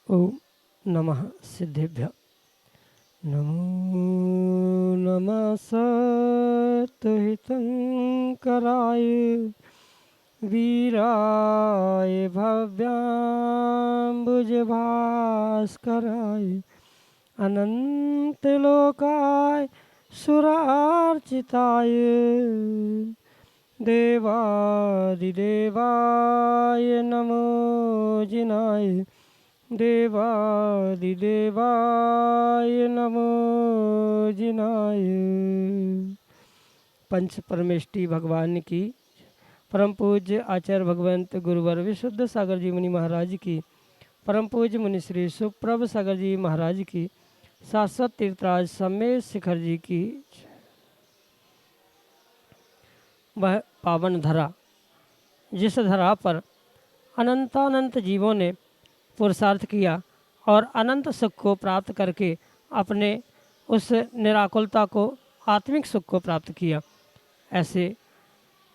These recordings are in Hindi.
ओम नमः सिद्धेभ्य। नमो नमः सत्हितंकराय वीराय भव्याम्बुजभास्कराय अनंतलोकाय सुरार्चिताय देवादिदेवाय नमो जिनाय देवादिदेवाय नमो जिनाय। पंच परमेष्टि भगवान की, परम पूज्य आचार्य भगवंत गुरुवर विशुद्ध सागर जी मुनि महाराज की, परम पूज्य मुनि श्री सुप्रभ सागर जी महाराज की, शाश्वत तीर्थराज समेत शिखर जी की। वह पावन धरा जिस धरा पर अनंतानंत जीवों ने पुरुषार्थ किया और अनंत सुख को प्राप्त करके अपने उस निराकुलता को, आत्मिक सुख को प्राप्त किया, ऐसे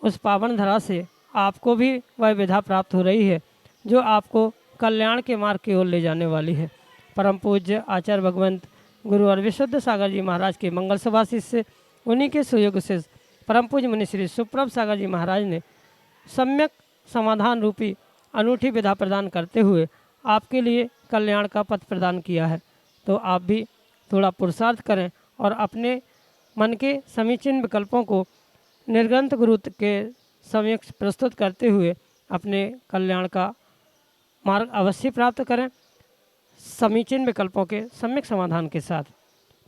उस पावन धरा से आपको भी वह विधा प्राप्त हो रही है जो आपको कल्याण के मार्ग की ओर ले जाने वाली है। परम पूज्य आचार्य भगवंत गुरु और विशुद्ध सागर जी महाराज के मंगल सभा से उन्हीं के सुयोग से परम पूज्य मुनि श्री सुप्रभ सागर जी महाराज ने सम्यक समाधान रूपी अनूठी विधा प्रदान करते हुए आपके लिए कल्याण का पथ प्रदान किया है। तो आप भी थोड़ा पुरुषार्थ करें और अपने मन के समीचीन विकल्पों को निर्ग्रंथ गुरु के समक्ष प्रस्तुत करते हुए अपने कल्याण का मार्ग अवश्य प्राप्त करें। समीचीन विकल्पों के सम्यक समाधान के साथ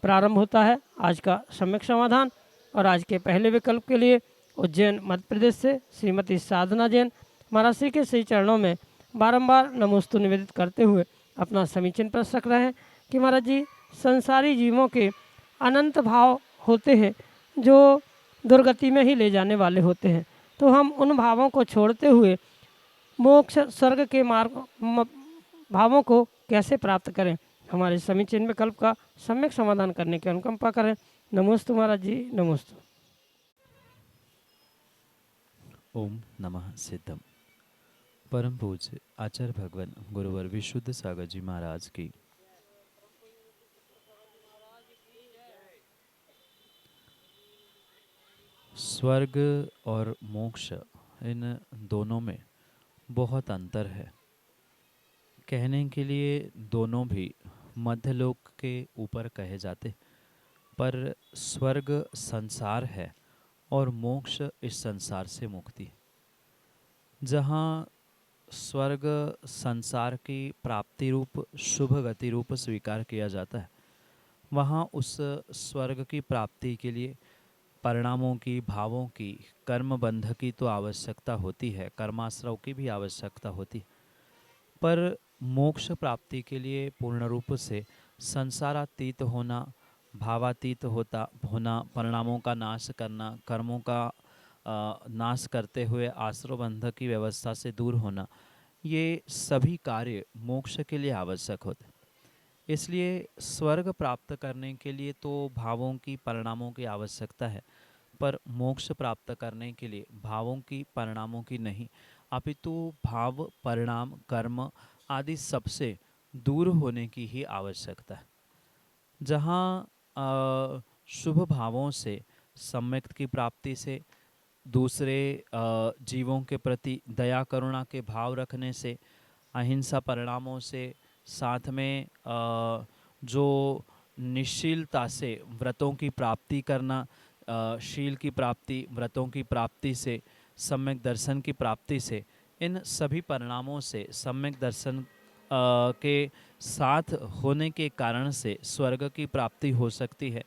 प्रारंभ होता है आज का सम्यक समाधान। और आज के पहले विकल्प के लिए उज्जैन मध्य प्रदेश से श्रीमती साधना जैन महाराज श्री के सही चरणों में बारंबार नमोस्तु निवेदित करते हुए अपना समीचीन प्रश्न रख रहे हैं कि महाराज जी, संसारी जीवों के अनंत भाव होते हैं जो दुर्गति में ही ले जाने वाले होते हैं, तो हम उन भावों को छोड़ते हुए मोक्ष स्वर्ग के मार्ग भावों को कैसे प्राप्त करें। हमारे समीचीन विकल्प का सम्यक समाधान करने की अनुकंपा करें। नमोस्तु महाराज जी, नमोस्तु। ओम नमः सिद्धम। परम पूज्य आचार्य भगवान गुरुवर विशुद्ध सागर जी महाराज की। स्वर्ग और मोक्ष, इन दोनों में बहुत अंतर है। कहने के लिए दोनों भी मध्यलोक के ऊपर कहे जाते, पर स्वर्ग संसार है और मोक्ष इस संसार से मुक्ति। जहाँ स्वर्ग संसार की प्राप्ति रूप शुभ गति रूप स्वीकार किया जाता है, वहाँ उस स्वर्ग की प्राप्ति के लिए परिणामों की, भावों की, कर्म बंध की तो आवश्यकता होती है, कर्माश्रव की भी आवश्यकता होती है, पर मोक्ष प्राप्ति के लिए पूर्ण रूप से संसारातीत होना, भावातीत होना, परिणामों का नाश करना, कर्मों का नाश करते हुए आश्रव बंध की व्यवस्था से दूर होना, ये सभी कार्य मोक्ष के लिए आवश्यक होते। इसलिए स्वर्ग प्राप्त करने के लिए तो भावों की, परिणामों की आवश्यकता है, पर मोक्ष प्राप्त करने के लिए भावों की, परिणामों की नहीं, अपितु भाव, परिणाम, कर्म आदि सबसे दूर होने की ही आवश्यकता है। जहाँ शुभ भावों से, सम्यक की प्राप्ति से, दूसरे जीवों के प्रति दया करुणा के भाव रखने से, अहिंसा परिणामों से, साथ में जो निश्चलता से व्रतों की प्राप्ति करना, शील की प्राप्ति, व्रतों की प्राप्ति से, सम्यक दर्शन की प्राप्ति से, इन सभी परिणामों से सम्यक दर्शन के साथ होने के कारण से स्वर्ग की प्राप्ति हो सकती है।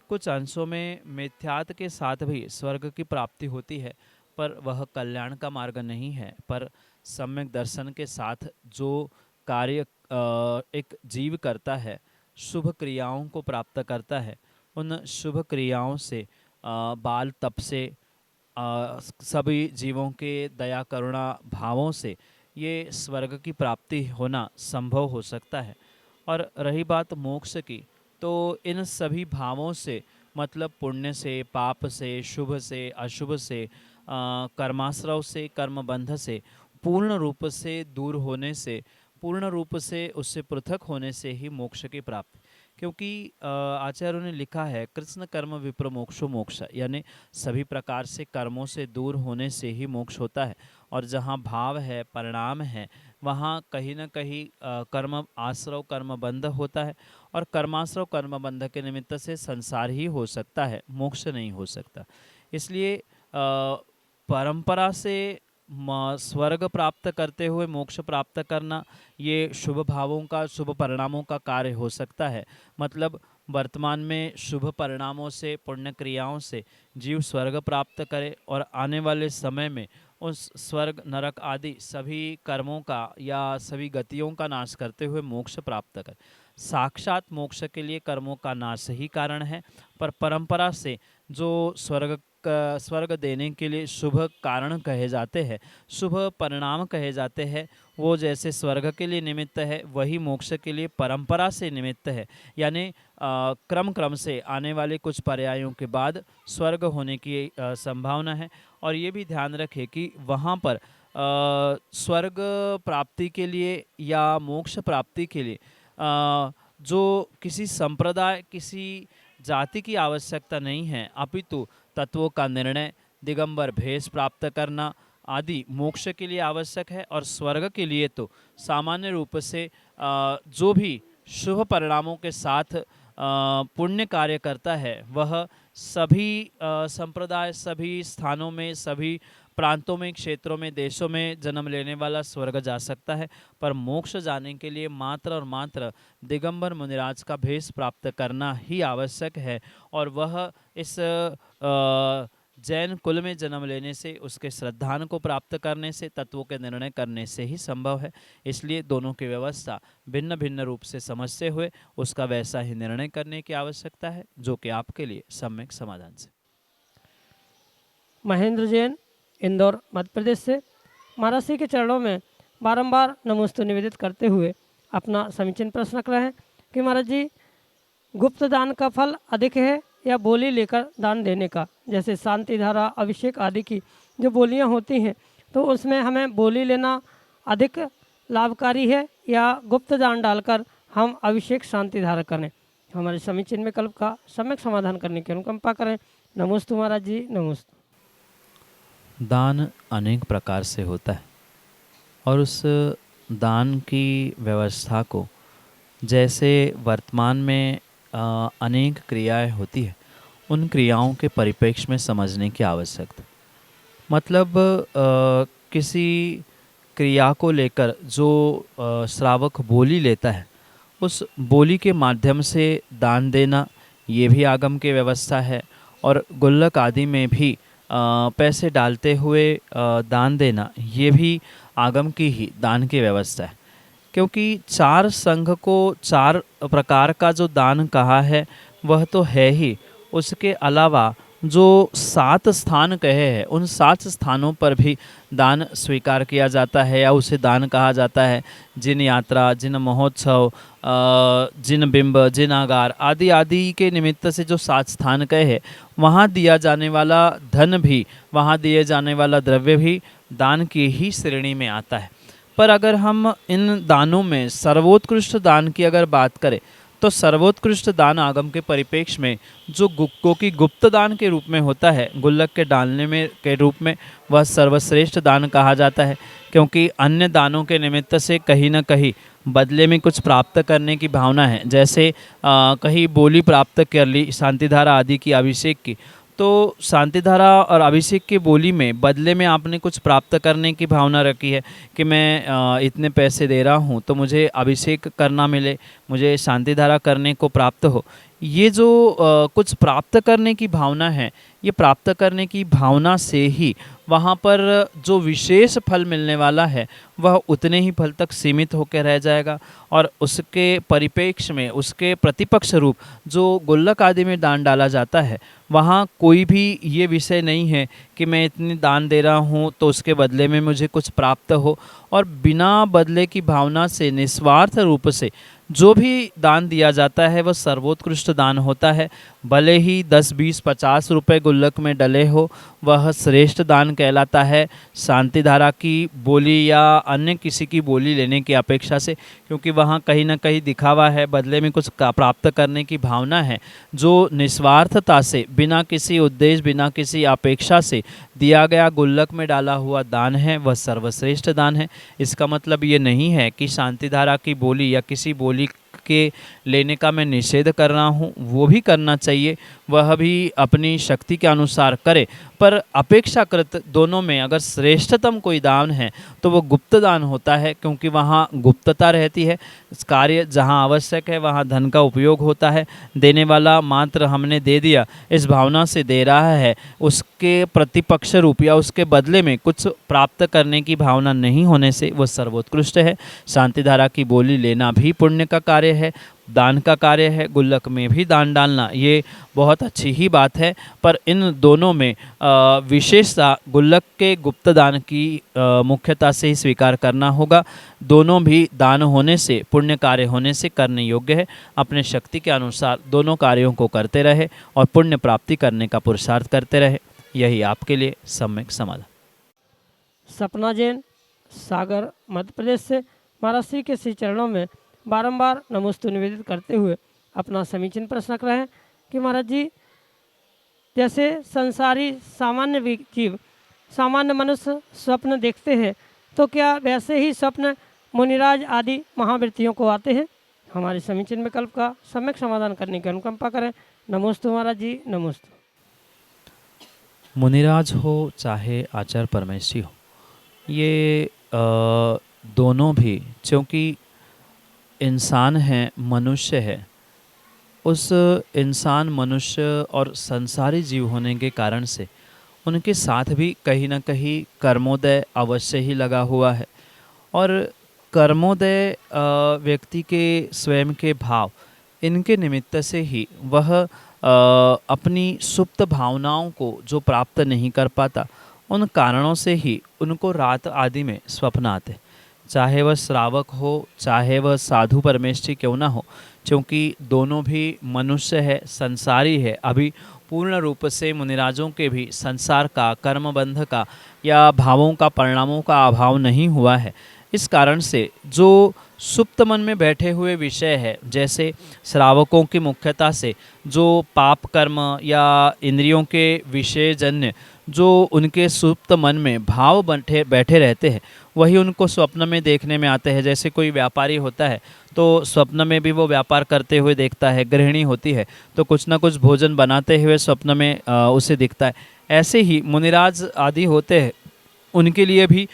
कुछ अंशों में मिथ्यात्व के साथ भी स्वर्ग की प्राप्ति होती है, पर वह कल्याण का मार्ग नहीं है। पर सम्यक दर्शन के साथ जो कार्य एक जीव करता है, शुभ क्रियाओं को प्राप्त करता है, उन शुभ क्रियाओं से बाल तप से सभी जीवों के दया करुणा भावों से ये स्वर्ग की प्राप्ति होना संभव हो सकता है। और रही बात मोक्ष की, तो इन सभी भावों से मतलब पुण्य से, पाप से, शुभ से, अशुभ से, कर्माश्रव से, कर्मबंध से पूर्ण रूप से दूर होने से, पूर्ण रूप से उससे पृथक होने से ही मोक्ष की प्राप्ति। क्योंकि आचार्यों ने लिखा है कृष्ण कर्म विप्र मोक्षो मोक्ष, यानी सभी प्रकार से कर्मों से दूर होने से ही मोक्ष होता है। और जहाँ भाव है, परिणाम है, वहाँ कहीं न कहीं कर्म आश्रव कर्मबंध होता है। और कर्माश्रव कर्मबंध के निमित्त से संसार ही हो सकता है, मोक्ष नहीं हो सकता। इसलिए परंपरा से स्वर्ग प्राप्त करते हुए मोक्ष प्राप्त करना ये शुभ भावों का, शुभ परिणामों का कार्य हो सकता है। मतलब वर्तमान में शुभ परिणामों से, पुण्य क्रियाओं से जीव स्वर्ग प्राप्त करे और आने वाले समय में उस स्वर्ग नरक आदि सभी कर्मों का या सभी गतियों का नाश करते हुए मोक्ष प्राप्त करे। साक्षात मोक्ष के लिए कर्मों का नाश ही कारण है, पर परंपरा से जो स्वर्ग देने के लिए शुभ कारण कहे जाते हैं, शुभ परिणाम कहे जाते हैं, वो जैसे स्वर्ग के लिए निमित्त है, वही मोक्ष के लिए परंपरा से निमित्त है। यानी क्रम क्रम से आने वाले कुछ पर्यायों के बाद स्वर्ग होने की संभावना है। और ये भी ध्यान रखें कि वहाँ पर स्वर्ग प्राप्ति के लिए या मोक्ष प्राप्ति के लिए जो किसी संप्रदाय, किसी जाति की आवश्यकता नहीं है, अपितु तत्वों का निर्णय, दिगंबर भेष प्राप्त करना आदि मोक्ष के लिए आवश्यक है। और स्वर्ग के लिए तो सामान्य रूप से जो भी शुभ परिणामों के साथ पुण्य कार्य करता है, वह सभी संप्रदाय, सभी स्थानों में, सभी प्रांतों में, क्षेत्रों में, देशों में जन्म लेने वाला स्वर्ग जा सकता है। पर मोक्ष जाने के लिए मात्र और मात्र दिगंबर मुनिराज का भेष प्राप्त करना ही आवश्यक है। और वह इस जैन कुल में जन्म लेने से, उसके श्रद्धान को प्राप्त करने से, तत्वों के निर्णय करने से ही संभव है। इसलिए दोनों की व्यवस्था भिन्न भिन्न रूप से समझते हुए उसका वैसा ही निर्णय करने की आवश्यकता है, जो कि आपके लिए सम्यक समाधान से। महेंद्र जैन, इंदौर, मध्य प्रदेश से महाराज श्री के चरणों में बारंबार नमोस्तु निवेदित करते हुए अपना समीचीन प्रश्न रख रहे हैं कि महाराज जी, गुप्त दान का फल अधिक है या बोली लेकर दान देने का? जैसे शांति धारा, अभिषेक आदि की जो बोलियां होती हैं, तो उसमें हमें बोली लेना अधिक लाभकारी है या गुप्त दान डालकर हम अभिषेक शांति धारा करें? हमारे समीचीन विकल्प का सम्यक समाधान करने की अनुकंपा करें। नमोस्तु महाराज जी, नमोस्तु। दान अनेक प्रकार से होता है और उस दान की व्यवस्था को जैसे वर्तमान में अनेक क्रियाएं होती है, उन क्रियाओं के परिप्रेक्ष्य में समझने की आवश्यकता। मतलब किसी क्रिया को लेकर जो श्रावक बोली लेता है, उस बोली के माध्यम से दान देना, ये भी आगम की व्यवस्था है। और गुल्लक आदि में भी पैसे डालते हुए दान देना, ये भी आगम की ही दान की व्यवस्था है। क्योंकि चार संघ को चार प्रकार का जो दान कहा है वह तो है ही, उसके अलावा जो 7 स्थान कहे हैं, उन 7 स्थानों पर भी दान स्वीकार किया जाता है या उसे दान कहा जाता है। जिन यात्रा, जिन महोत्सव, जिन बिंब, जिन आगार आदि आदि के निमित्त से जो 7 स्थान कहे हैं, वहाँ दिया जाने वाला धन भी, वहाँ दिए जाने वाला द्रव्य भी दान की ही श्रेणी में आता है। पर अगर हम इन दानों में सर्वोत्कृष्ट दान की अगर बात करें, तो सर्वोत्कृष्ट दान आगम के परिप्रेक्ष्य में जो की गुप्त दान के रूप में होता है, गुल्लक के डालने में के रूप में, वह सर्वश्रेष्ठ दान कहा जाता है। क्योंकि अन्य दानों के निमित्त से कहीं न कहीं बदले में कुछ प्राप्त करने की भावना है। जैसे कहीं बोली प्राप्त कर ली शांतिधारा आदि की, अभिषेक की, तो शांतिधारा और अभिषेक की बोली में बदले में आपने कुछ प्राप्त करने की भावना रखी है कि मैं इतने पैसे दे रहा हूँ तो मुझे अभिषेक करना मिले, मुझे शांतिधारा करने को प्राप्त हो। ये जो कुछ प्राप्त करने की भावना है, ये प्राप्त करने की भावना से ही वहाँ पर जो विशेष फल मिलने वाला है वह उतने ही फल तक सीमित होकर रह जाएगा। और उसके परिप्रेक्ष्य में, उसके प्रतिपक्ष रूप जो गुल्लक आदि में दान डाला जाता है, वहाँ कोई भी ये विषय नहीं है कि मैं इतनी दान दे रहा हूँ तो उसके बदले में मुझे कुछ प्राप्त हो। और बिना बदले की भावना से निस्वार्थ रूप से जो भी दान दिया जाता है वह सर्वोत्कृष्ट दान होता है। भले ही 10, 20, 50 रुपए गुल्लक में डले हो, वह श्रेष्ठ दान कहलाता है शांति धारा की बोली या अन्य किसी की बोली लेने की अपेक्षा से, क्योंकि वहाँ कहीं ना कहीं दिखावा है, बदले में कुछ प्राप्त करने की भावना है। जो निस्वार्थता से, बिना किसी उद्देश्य, बिना किसी अपेक्षा से दिया गया गुल्लक में डाला हुआ दान है, वह सर्वश्रेष्ठ दान है। इसका मतलब ये नहीं है कि शांति धारा की बोली या किसी बोली के लेने का मैं निषेध कर रहा हूँ, वो भी करना चाहिए, वह भी अपनी शक्ति के अनुसार करे। पर अपेक्षाकृत दोनों में अगर श्रेष्ठतम कोई दान है तो वो गुप्त दान होता है, क्योंकि वहाँ गुप्तता रहती है। कार्य जहाँ आवश्यक है वहाँ धन का उपयोग होता है। देने वाला मात्र हमने दे दिया इस भावना से दे रहा है, उसके प्रतिपक्ष रूप या उसके बदले में कुछ प्राप्त करने की भावना नहीं होने से वह सर्वोत्कृष्ट है। शांति धारा की बोली लेना भी पुण्य का कार्य है, दान का कार्य है। गुल्लक में भी दान डालना ये बहुत अच्छी ही बात है, पर इन दोनों में विशेषता गुल्लक के गुप्त दान की मुख्यता से ही स्वीकार करना होगा। दोनों भी दान होने से, पुण्य कार्य होने से करने योग्य है। अपने शक्ति के अनुसार दोनों कार्यों को करते रहे और पुण्य प्राप्ति करने का पुरुषार्थ करते रहे, यही आपके लिए सम्यक समाधान। सपना जैन, सागर, मध्य प्रदेश से महाराज श्री के श्री चरणों में बारंबार नमोस्तु निवेदित करते हुए अपना समीचीन प्रश्न रख रहे हैं कि महाराज जी, जैसे संसारी सामान्य जीव, सामान्य मनुष्य स्वप्न देखते हैं, तो क्या वैसे ही स्वप्न मुनिराज आदि महावृत्तियों को आते हैं? हमारे समीचीन विकल्प का सम्यक समाधान करने की अनुकंपा करें। नमोस्तु महाराज जी, नमोस्तु। मुनिराज हो चाहे आचार्य परमेश्वरी हो, ये दोनों भी क्योंकि इंसान है, मनुष्य है, उस इंसान, मनुष्य और संसारी जीव होने के कारण से उनके साथ भी कहीं ना कहीं कर्मोदय अवश्य ही लगा हुआ है। और कर्मोदय व्यक्ति के स्वयं के भाव, इनके निमित्त से ही वह अपनी सुप्त भावनाओं को जो प्राप्त नहीं कर पाता, उन कारणों से ही उनको रात आदि में स्वप्न आते, चाहे वह श्रावक हो चाहे वह साधु परमेष्ठी क्यों ना हो, क्योंकि दोनों भी मनुष्य है, संसारी है। अभी पूर्ण रूप से मुनिराजों के भी संसार का, कर्मबंध का या भावों का, परिणामों का अभाव नहीं हुआ है। इस कारण से जो सुप्त मन में बैठे हुए विषय है, जैसे श्रावकों की मुख्यता से जो पाप कर्म या इंद्रियों के विषयजन्य जो उनके सुप्त मन में भाव बैठे रहते हैं, वही उनको स्वप्न में देखने में आते हैं। जैसे कोई व्यापारी होता है तो स्वप्न में भी वो व्यापार करते हुए देखता है, गृहिणी होती है तो कुछ ना कुछ भोजन बनाते हुए स्वप्न में उसे दिखता है। ऐसे ही मुनिराज आदि होते हैं, उनके लिए भी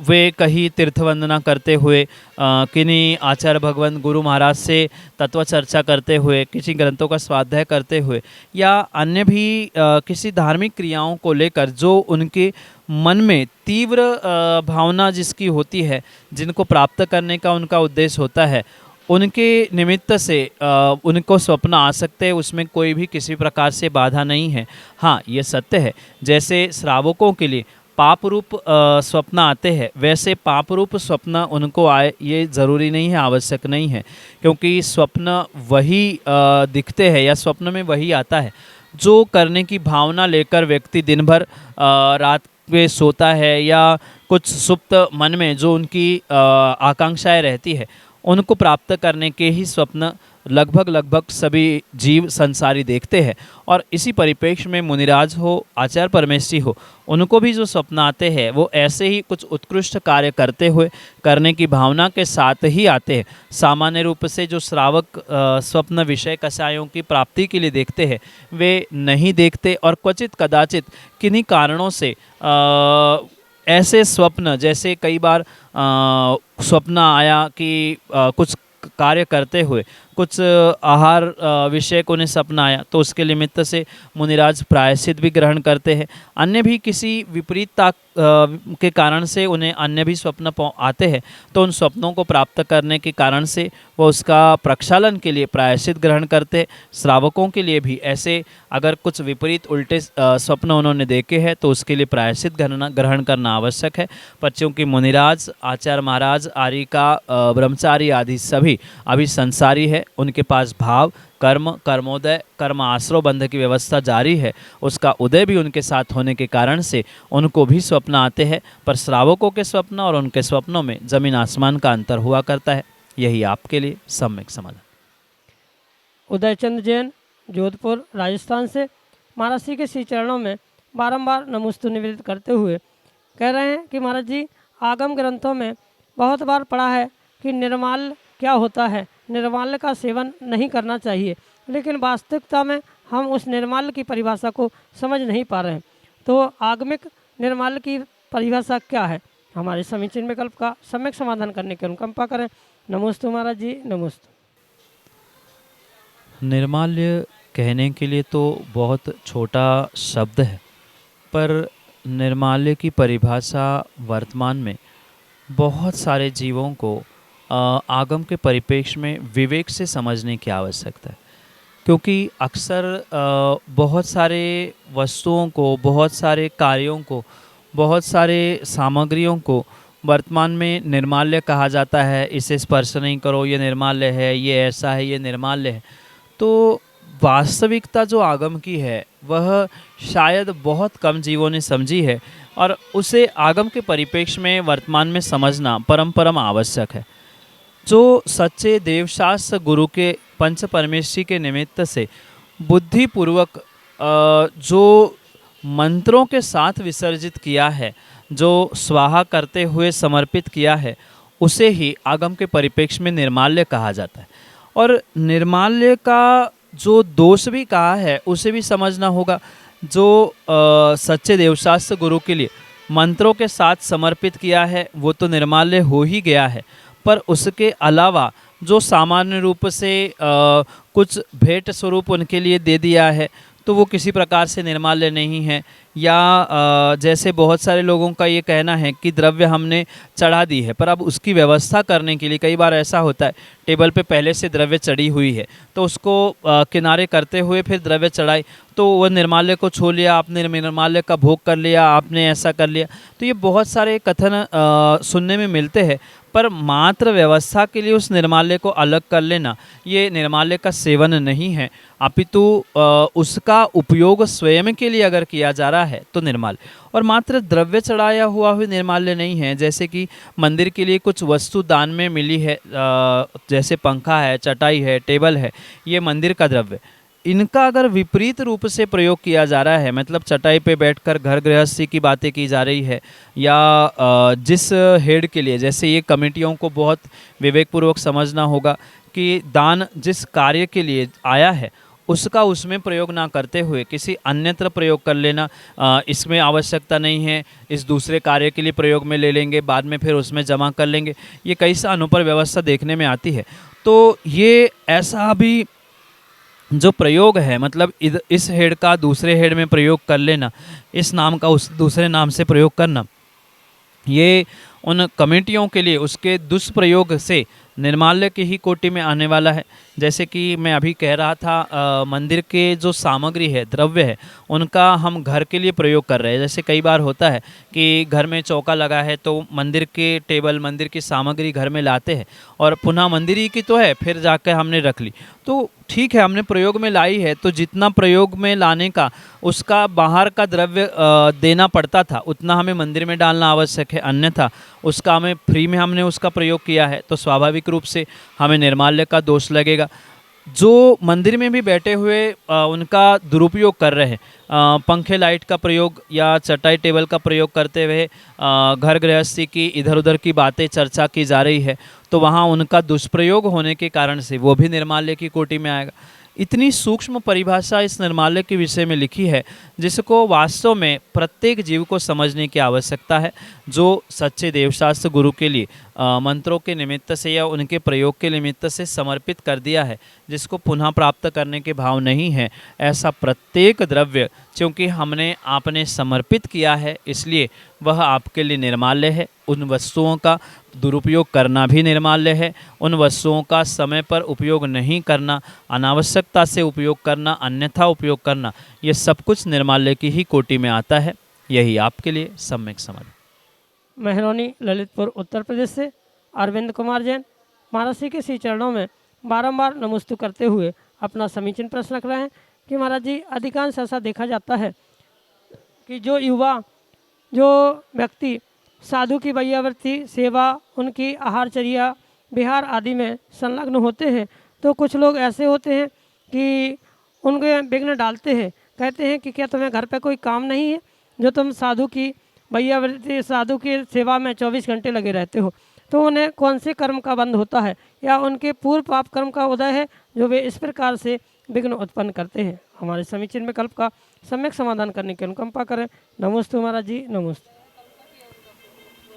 वे कहीं तीर्थ वंदना करते हुए, किन्हीं आचार्य भगवान गुरु महाराज से तत्व चर्चा करते हुए, किसी ग्रंथों का स्वाध्याय करते हुए या अन्य भी किसी धार्मिक क्रियाओं को लेकर जो उनके मन में तीव्र भावना जिसकी होती है, जिनको प्राप्त करने का उनका उद्देश्य होता है, उनके निमित्त से उनको स्वप्न आ सकते हैं। उसमें कोई भी किसी प्रकार से बाधा नहीं है। हाँ, ये सत्य है, जैसे श्रावकों के लिए पाप रूप स्वप्न आते हैं, वैसे पाप रूप स्वप्न उनको आए ये ज़रूरी नहीं है, आवश्यक नहीं है, क्योंकि स्वप्न वही दिखते हैं या स्वप्न में वही आता है जो करने की भावना लेकर व्यक्ति दिन भर रात में सोता है, या कुछ सुप्त मन में जो उनकी आकांक्षाएं रहती है, उनको प्राप्त करने के ही स्वप्न लगभग सभी जीव संसारी देखते हैं। और इसी परिप्रेक्ष्य में मुनिराज हो, आचार्य परमेष्ठी हो, उनको भी जो स्वप्न आते हैं वो ऐसे ही कुछ उत्कृष्ट कार्य करते हुए, करने की भावना के साथ ही आते हैं। सामान्य रूप से जो श्रावक स्वप्न विषय कषायों की प्राप्ति के लिए देखते हैं, वे नहीं देखते, और क्वचित कदाचित किन्हीं कारणों से ऐसे स्वप्न, जैसे कई बार स्वप्न आया कि कुछ कार्य करते हुए कुछ आहार विषयक उन्हें सपना आया तो उसके निमित्त से मुनिराज प्रायश्चित भी ग्रहण करते हैं। अन्य भी किसी विपरीतता के कारण से उन्हें अन्य भी स्वप्न आते हैं तो उन स्वप्नों को प्राप्त करने के कारण से वो उसका प्रक्षालन के लिए प्रायश्चित ग्रहण करते हैं। श्रावकों के लिए भी ऐसे अगर कुछ विपरीत उल्टे स्वप्न उन्होंने देखे हैं तो उसके लिए प्रायश्चित ग्रहण करना आवश्यक है। पर चूँकि मुनिराज, आचार्य महाराज, आर्यिका, ब्रह्मचारी आदि सभी अभी संसारी है, उनके पास भाव, कर्म, कर्मोदय, कर्म आश्रव बंध की व्यवस्था जारी है, उसका उदय भी उनके साथ होने के कारण से उनको भी स्वप्न आते हैं। पर श्रावकों के स्वप्न और उनके स्वप्नों में जमीन आसमान का अंतर हुआ करता है। यही आपके लिए सम्यक समाधान। उदयचंद जैन, जोधपुर, राजस्थान से महाराज श्री के श्री चरणों में बारंबार नमोस्तु निवेदित करते हुए कह रहे हैं कि महाराज जी, आगम ग्रंथों में बहुत बार पढ़ा है कि निर्माल्य क्या होता है, निर्माल्य का सेवन नहीं करना चाहिए, लेकिन वास्तविकता में हम उस निर्माल्य की परिभाषा को समझ नहीं पा रहे हैं। तो आगमिक निर्माल्य की परिभाषा क्या है? हमारे समीचीन विकल्प का सम्यक समाधान करने की अनुकंपा करें। नमोस्तु महाराज जी, नमोस्तु। निर्माल्य कहने के लिए तो बहुत छोटा शब्द है, पर निर्माल्य की परिभाषा वर्तमान में बहुत सारे जीवों को आगम के परिप्रेक्ष्य में विवेक से समझने की आवश्यकता है। क्योंकि अक्सर बहुत सारे वस्तुओं को, बहुत सारे कार्यों को, बहुत सारे सामग्रियों को वर्तमान में निर्माल्य कहा जाता है। इसे स्पर्श नहीं करो, ये निर्माल्य है, ये ऐसा है, ये निर्माल्य है। तो वास्तविकता जो आगम की है वह शायद बहुत कम जीवों ने समझी है और उसे आगम के परिप्रेक्ष्य में वर्तमान में समझना परम आवश्यक है। जो सच्चे देवशास्त्र गुरु के पंच परमेश्वरी के निमित्त से बुद्धिपूर्वक जो मंत्रों के साथ विसर्जित किया है, जो स्वाहा करते हुए समर्पित किया है, उसे ही आगम के परिप्रेक्ष्य में निर्माल्य कहा जाता है। और निर्माल्य का जो दोष भी कहा है उसे भी समझना होगा। जो सच्चे देवशास्त्र गुरु के लिए मंत्रों के साथ समर्पित किया है वो तो निर्माल्य हो ही गया है, पर उसके अलावा जो सामान्य रूप से कुछ भेंट स्वरूप उनके लिए दे दिया है तो वो किसी प्रकार से निर्माल्य नहीं है। या जैसे बहुत सारे लोगों का ये कहना है कि द्रव्य हमने चढ़ा दी है, पर अब उसकी व्यवस्था करने के लिए कई बार ऐसा होता है टेबल पे पहले से द्रव्य चढ़ी हुई है तो उसको किनारे करते हुए फिर द्रव्य चढ़ाई तो वह निर्माल्य को छू लिया, आपने निर्माल्य का भोग कर लिया, आपने ऐसा कर लिया। तो ये बहुत सारे कथन सुनने में मिलते हैं, पर मात्र व्यवस्था के लिए उस निर्माल्य को अलग कर लेना ये निर्माल्य का सेवन नहीं है, अपितु उसका उपयोग स्वयं के लिए अगर किया जा रहा है तो निर्माल्य। और मात्र द्रव्य चढ़ाया हुआ भी निर्माल्य नहीं है। जैसे कि मंदिर के लिए कुछ वस्तु दान में मिली है, जैसे पंखा है, चटाई है, टेबल है, ये मंदिर का द्रव्य। इनका अगर विपरीत रूप से प्रयोग किया जा रहा है, मतलब चटाई पे बैठकर घर गृहस्थी की बातें की जा रही है, या जिस हेड के लिए, जैसे ये कमेटियों को बहुत विवेकपूर्वक समझना होगा कि दान जिस कार्य के लिए आया है उसका उसमें प्रयोग ना करते हुए किसी अन्यत्र प्रयोग कर लेना, इसमें आवश्यकता नहीं है, इस दूसरे कार्य के लिए प्रयोग में ले लेंगे, बाद में फिर उसमें जमा कर लेंगे, ये कई स्थानों पर व्यवस्था देखने में आती है। तो ये ऐसा भी जो प्रयोग है, मतलब इस हेड का दूसरे हेड में प्रयोग कर लेना, इस नाम का उस दूसरे नाम से प्रयोग करना, ये उन कमेटियों के लिए उसके दुष्प्रयोग से निर्माल्य की ही कोटि में आने वाला है। जैसे कि मैं अभी कह रहा था, मंदिर के जो सामग्री है, द्रव्य है, उनका हम घर के लिए प्रयोग कर रहे हैं। जैसे कई बार होता है कि घर में चौका लगा है तो मंदिर के टेबल, मंदिर की सामग्री घर में लाते हैं और पुनः मंदिर ही की तो है, फिर जाकर हमने रख ली। तो ठीक है, हमने प्रयोग में लाई है तो जितना प्रयोग में लाने का उसका बाहर का द्रव्य देना पड़ता था उतना हमें मंदिर में डालना आवश्यक है, अन्यथा उसका हमें फ्री में हमने उसका प्रयोग किया है तो स्वाभाविक रूप से हमें निर्माल्य का दोष लगेगा। जो मंदिर में भी बैठे हुए उनका दुरुपयोग कर रहे हैं, पंखे लाइट का प्रयोग या चटाई टेबल का प्रयोग करते हुए घर गृहस्थी की इधर उधर की बातें चर्चा की जा रही है, तो वहाँ उनका दुष्प्रयोग होने के कारण से वो भी निर्माल्य की कोटि में आएगा। इतनी सूक्ष्म परिभाषा इस निर्माल्य के विषय में लिखी है जिसको वास्तव में प्रत्येक जीव को समझने की आवश्यकता है। जो सच्चे देवशास्त्र गुरु के लिए मंत्रों के निमित्त से या उनके प्रयोग के निमित्त से समर्पित कर दिया है, जिसको पुनः प्राप्त करने के भाव नहीं है, ऐसा प्रत्येक द्रव्य क्योंकि हमने आपने समर्पित किया है इसलिए वह आपके लिए निर्माल्य है। उन वस्तुओं का दुरुपयोग करना भी निर्माल्य है। उन वस्तुओं का समय पर उपयोग नहीं करना, अनावश्यकता से उपयोग करना, अन्यथा उपयोग करना, ये सब कुछ निर्माल्य की ही कोटि में आता है। यही आपके लिए सम्यक समाधान। मेहरौनी ललितपुर उत्तर प्रदेश से अरविंद कुमार जैन महाराज जी के श्री चरणों में बारंबार नमस्तु करते हुए अपना समीचीन प्रश्न रख रहे हैं कि महाराज जी अधिकांश ऐसा देखा जाता है कि जो युवा जो व्यक्ति साधु की वैयावृत्ति सेवा उनकी आहारचर्या विहार आदि में संलग्न होते हैं तो कुछ लोग ऐसे होते हैं कि उनके विघ्न डालते हैं, कहते हैं कि क्या तुम्हें घर पे कोई काम नहीं है जो तुम साधु की वैयावृत्ति साधु की सेवा में 24 घंटे लगे रहते हो। तो उन्हें कौन से कर्म का बंध होता है या उनके पूर्व पाप कर्म का उदय है जो वे इस प्रकार से विघ्न उत्पन्न करते हैं। हमारे समीचीन विकल्प का सम्यक समाधान करने की अनुकंपा करें। नमस्ते महाराज जी, नमस्ते।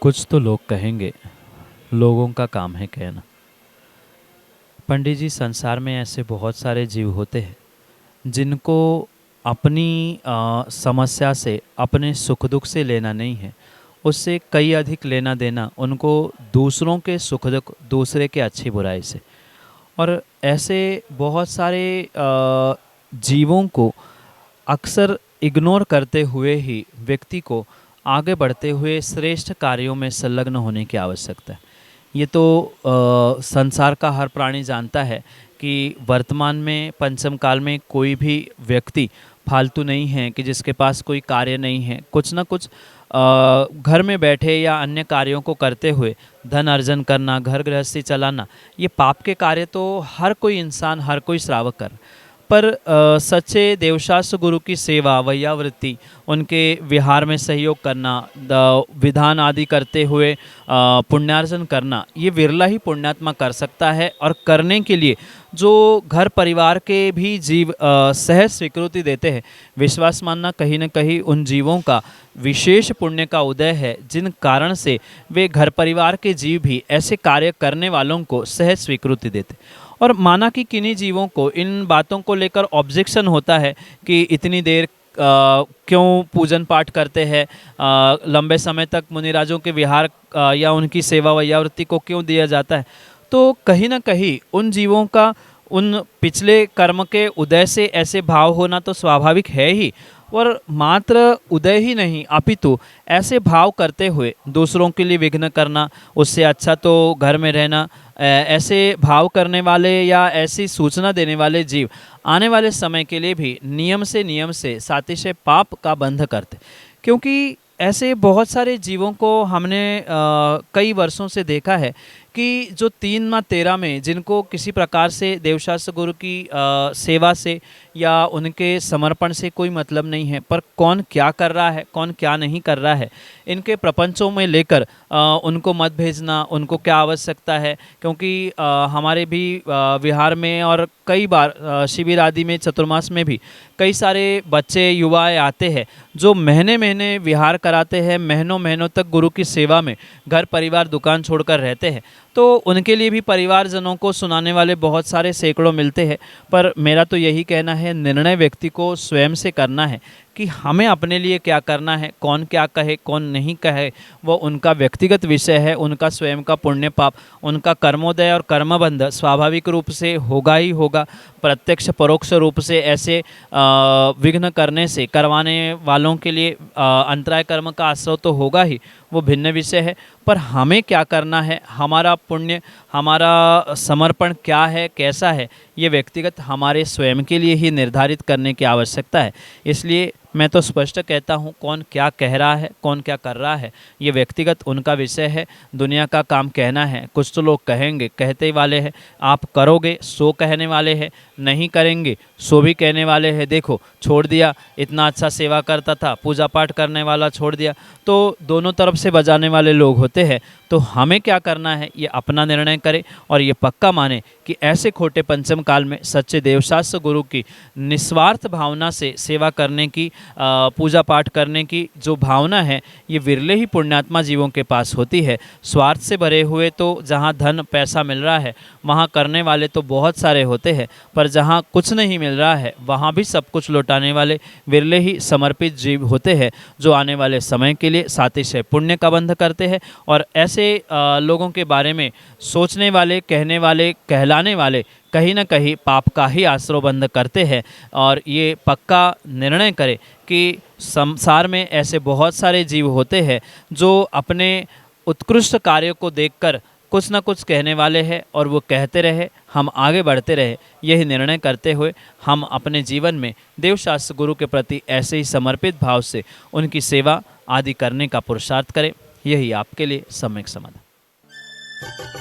कुछ तो लोग कहेंगे, लोगों का काम है कहना। पंडित जी, संसार में ऐसे बहुत सारे जीव होते हैं जिनको अपनी समस्या से, अपने सुख दुख से लेना नहीं है, उससे कई अधिक लेना देना उनको दूसरों के सुख दुख, दूसरे के अच्छी बुराई से। और ऐसे बहुत सारे जीवों को अक्सर इग्नोर करते हुए ही व्यक्ति को आगे बढ़ते हुए श्रेष्ठ कार्यों में संलग्न होने की आवश्यकता है। ये तो संसार का हर प्राणी जानता है कि वर्तमान में पंचम काल में कोई भी व्यक्ति फालतू नहीं है कि जिसके पास कोई कार्य नहीं है। कुछ ना कुछ घर में बैठे या अन्य कार्यों को करते हुए धन अर्जन करना, घर गृहस्थी चलाना, ये पाप के कार्य तो हर कोई इंसान, हर कोई श्रावक कर। पर सच्चे देवशास्त्र गुरु की सेवा, वैयावृत्ति, उनके विहार में सहयोग करना, विधान आदि करते हुए पुण्यार्जन करना, ये विरला ही पुण्यात्मा कर सकता है। और करने के लिए जो घर परिवार के भी जीव सहज स्वीकृति देते हैं, विश्वास मानना कहीं न कहीं उन जीवों का विशेष पुण्य का उदय है, जिन कारण से वे घर परिवार के जीव भी ऐसे कार्य करने वालों को सहज स्वीकृति देते। और माना कि किन्हीं जीवों को इन बातों को लेकर ऑब्जेक्शन होता है कि इतनी देर क्यों पूजन पाठ करते हैं, लंबे समय तक मुनिराजों के विहार या उनकी सेवा वैयावृत्ति को क्यों दिया जाता है। तो कहीं ना कहीं उन जीवों का उन पिछले कर्म के उदय से ऐसे भाव होना तो स्वाभाविक है ही, और मात्र उदय ही नहीं अपितु ऐसे भाव करते हुए दूसरों के लिए विघ्न करना, उससे अच्छा तो घर में रहना, ऐसे भाव करने वाले या ऐसी सूचना देने वाले जीव आने वाले समय के लिए भी नियम से सातिशय पाप का बंध करते। क्योंकि ऐसे बहुत सारे जीवों को हमने कई वर्षों से देखा है कि जो 3 में जिनको किसी प्रकार से देवशास्त्र गुरु की सेवा से या उनके समर्पण से कोई मतलब नहीं है, पर कौन क्या कर रहा है, कौन क्या नहीं कर रहा है, इनके प्रपंचों में लेकर उनको मत भेजना, उनको क्या आवश्यकता है। क्योंकि हमारे भी विहार में और कई बार शिविर आदि में चतुर्मास में भी कई सारे बच्चे युवाएं आते हैं जो महीने महीने विहार कराते हैं, महीनों महीनों तक गुरु की सेवा में घर परिवार दुकान छोड़कर रहते हैं। तो उनके लिए भी परिवारजनों को सुनाने वाले बहुत सारे सैकड़ों मिलते हैं। पर मेरा तो यही कहना है, निर्णय व्यक्ति को स्वयं से करना है कि हमें अपने लिए क्या करना है। कौन क्या कहे, कौन नहीं कहे, वो उनका व्यक्तिगत विषय है, उनका स्वयं का पुण्य पाप, उनका कर्मोदय और कर्मबंध स्वाभाविक रूप से होगा ही होगा। प्रत्यक्ष परोक्ष रूप से ऐसे विघ्न करने से करवाने वालों के लिए अंतराय कर्म का आश्रय तो होगा ही, वो भिन्न विषय है। पर हमें क्या करना है, हमारा पुण्य, हमारा समर्पण क्या है, कैसा है, ये व्यक्तिगत हमारे स्वयं के लिए ही निर्धारित करने की आवश्यकता है। इसलिए मैं तो स्पष्ट कहता हूँ, कौन क्या कह रहा है, कौन क्या कर रहा है, ये व्यक्तिगत उनका विषय है। दुनिया का काम कहना है। कुछ तो लोग कहेंगे, कहते वाले हैं। आप करोगे सो कहने वाले हैं, नहीं करेंगे सो भी कहने वाले हैं। देखो, छोड़ दिया, इतना अच्छा सेवा करता था, पूजा पाठ करने वाला छोड़ दिया। तो दोनों तरफ से बजाने वाले लोग होते हैं। तो हमें क्या करना है, ये अपना निर्णय करें और ये पक्का माने कि ऐसे खोटे पंचम काल में सच्चे देवशास्त्र गुरु की निस्वार्थ भावना से सेवा करने की, पूजा पाठ करने की जो भावना है, ये विरले ही पुण्यात्मा जीवों के पास होती है। स्वार्थ से भरे हुए तो जहाँ धन पैसा मिल रहा है वहाँ करने वाले तो बहुत सारे होते हैं, पर जहाँ कुछ नहीं मिल रहा है वहाँ भी सब कुछ लौटाने वाले विरले ही समर्पित जीव होते हैं, जो आने वाले समय के लिए सातिशय पुण्य का बंध करते हैं। और ऐसे लोगों के बारे में सोचने वाले, कहने वाले, कहलाने वाले कहीं ना कहीं पाप का ही आश्रय बंद करते हैं। और ये पक्का निर्णय करें कि संसार में ऐसे बहुत सारे जीव होते हैं जो अपने उत्कृष्ट कार्यों को देखकर कुछ ना कुछ कहने वाले हैं, और वो कहते रहे, हम आगे बढ़ते रहे। यही निर्णय करते हुए हम अपने जीवन में देवशास्त्र गुरु के प्रति ऐसे ही समर्पित भाव से उनकी सेवा आदि करने का पुरुषार्थ करें। यही आपके लिए सम्यक समाधान।